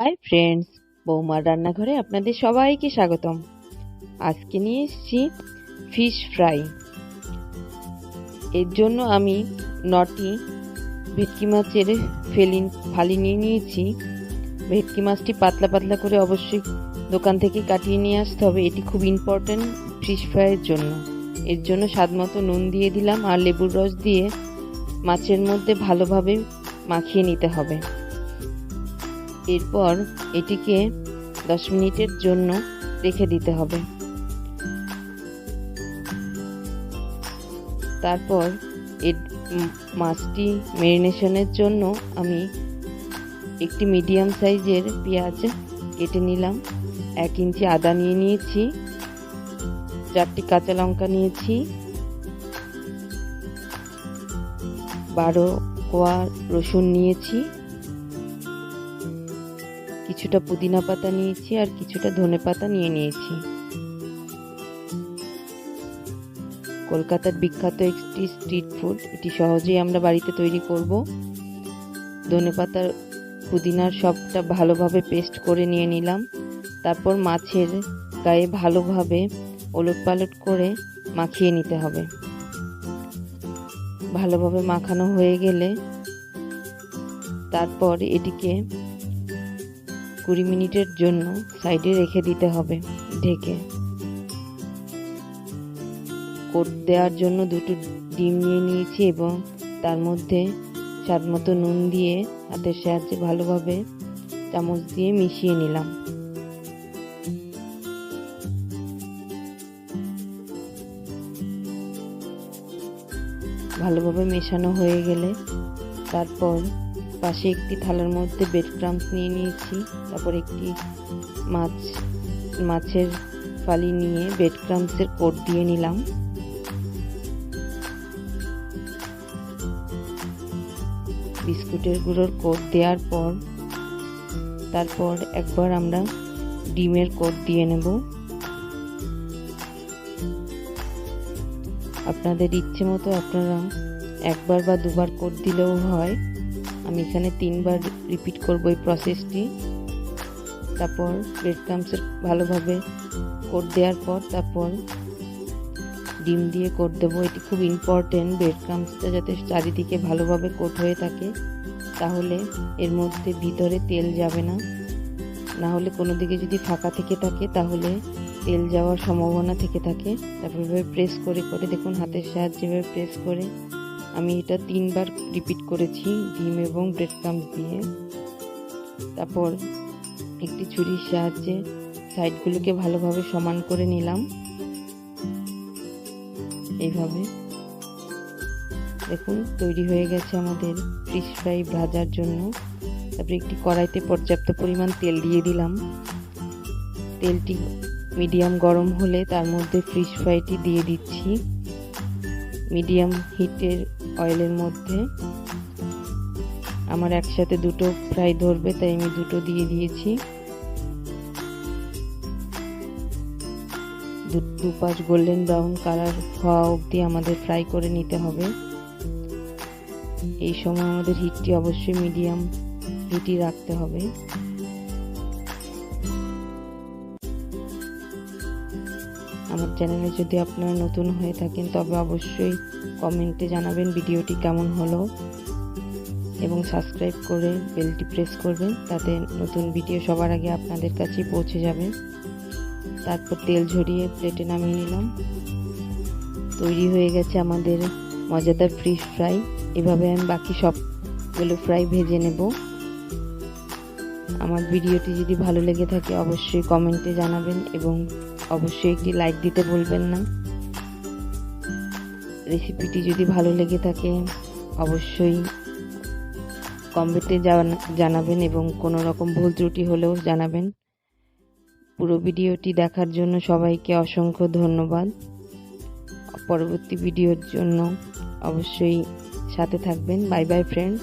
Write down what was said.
Hi friends, বৌমার রান্নাঘরে আপনাদের সবাইকে স্বাগতম। আজকে নিয়ে এসেছি ফিশ ফ্রাই। এর জন্য আমি 9টি ভেটকি মাছের ফালি নিয়ে নিয়েছি। ভেটকি মাছটি পাতলা পাতলা করে অবশ্যই দোকান থেকে কাটিয়ে নিয়ে আসতে হবে, এটি খুব ইম্পর্টেন্ট ফিশ ফ্রাইয়ের জন্য। এর জন্য স্বাদমতো নুন দিয়ে দিলাম আর লেবুর রস দিয়ে মাছের মধ্যে ভালোভাবে মাখিয়ে নিতে হবে। এরপর এটিকে 10 মিনিটের জন্য রেখে দিতে হবে। তারপর মাছটি ম্যারিনেশনের জন্য আমি একটি মিডিয়াম সাইজের পেঁয়াজ কেটে নিলাম, 1 ইঞ্চি আদা নিয়ে নিয়েছি, 4টি কাঁচা লঙ্কা নিয়েছি, 12 কোয়া রসুন নিয়েছি, কিছুটা পুদিনা পাতা নিয়েছি আর কিছুটা ধনে পাতা নিয়ে নিয়েছি। কলকাতার বিখ্যাত একটি স্ট্রিট ফুড, এটি সহজেই আমরা বাড়িতে তৈরি করব। ধনে পাতার পুদিনার সবটা ভালোভাবে পেস্ট করে নিয়ে নিলাম। তারপর মাছের গায়ে ভালোভাবে ওলটপালট করে মাখিয়ে নিতে হবে। ভালোভাবে মাখানো হয়ে গেলে তারপর এটিকে 20 মিনিটের জন্য সাইডে রেখে দিতে হবে ঢেকে। কোট দেওয়ার জন্য 2টো ডিম নিয়ে নিয়েছি এবং তার মধ্যে স্বাদমতো নুন দিয়ে হাতের সাহায্যে ভালোভাবে চামচ দিয়ে মিশিয়ে নিলাম। ভালোভাবে মেশানো হয়ে গেলে তারপর পাশে একটি থালার মধ্যে ব্রেড ক্রাম্বস নিয়ে নিয়েছি। তারপর একটি মাছের ফালি নিয়ে ব্রেড ক্রাম্বসের কোট দিয়ে নিলাম। বিস্কুটের গুঁড়োর কোট দেওয়ার পর তারপর একবার আমরা ডিমের কোট দিয়ে নেব। আপনাদের ইচ্ছে মতো আপনারা একবার বা দুবার কোট দিলেও হয়। আমি এখানে 3বার রিপিট করব এই প্রসেসটি। তারপর ব্রেড ক্রাম্বসের ভালোভাবে কোট দেওয়ার পর তারপর ডিম দিয়ে কোট দেবো। এটি খুব ইম্পর্টেন্ট, ব্রেড ক্রাম্বসটা যাতে চারিদিকে ভালোভাবে কোট হয়ে থাকে, তাহলে এর মধ্যে ভিতরে তেল যাবে না। না হলে কোনো দিকে যদি ফাঁকা থেকে থাকে তাহলে তেল যাওয়ার সম্ভাবনা থেকে থাকে। তারপর এভাবে প্রেস করে করে দেখুন, হাতের সাহায্যে এভাবে প্রেস করে আমি এটা 3বার রিপিট করেছি ডিম এবং ব্রেড ক্রাম্বস দিয়ে। তারপর একটি ছুরির সাহায্যে সাইডগুলোকে ভালোভাবে সমান করে নিলাম। এইভাবে দেখুন তৈরি হয়ে গেছে আমাদের ফিশ ফ্রাই ভাজার জন্য। তারপরে একটি কড়াইতে পর্যাপ্ত পরিমাণ তেল দিয়ে দিলাম। তেলটি মিডিয়াম গরম হলে তার মধ্যে ফিশ ফ্রাইটি দিয়ে দিচ্ছি। মিডিয়াম হিটের অয়েলের মধ্যে আমার একসাথে 2টো ফ্রাই ধরবে, তাই আমি 2টো দিয়ে দিয়েছি। দুপাশ গোল্ডেন ব্রাউন কালার হওয়া অবধি আমাদের ফ্রাই করে নিতে হবে। এই সময় আমাদের হিটটি অবশ্যই মিডিয়াম হিটই রাখতে হবে। আমার চ্যানেলে যদি আপনারা নতুন হয়ে থাকেন তবে অবশ্যই কমেন্টে জানাবেন ভিডিওটি কেমন হলো এবং সাবস্ক্রাইব করে বেলটি প্রেস করবেন, তাতে নতুন ভিডিও সবার আগে আপনাদের কাছে পৌঁছে যাবে। তারপর তেল ঝরিয়ে প্লেটে নামিয়ে নিলাম। তৈরি হয়ে গেছে আমাদের মজাদার ফিশ ফ্রাই। এভাবে আমি বাকি সবগুলো ফ্রাই ভেজে নেব। আমার ভিডিওটি যদি ভালো লেগে থাকে অবশ্যই কমেন্টে জানাবেন এবং অবশ্যই একটি লাইক দিতে ভুলবেন না। রেসিপিটি যদি ভালো লেগে থাকে অবশ্যই কমেন্টে জানাবেন এবং কোনো রকম ভুল ত্রুটি হলেও জানাবেন। পুরো ভিডিওটি দেখার জন্য সবাইকে অসংখ্য ধন্যবাদ। পরবর্তী ভিডিওর জন্য অবশ্যই সাথে থাকবেন। Bye bye friends.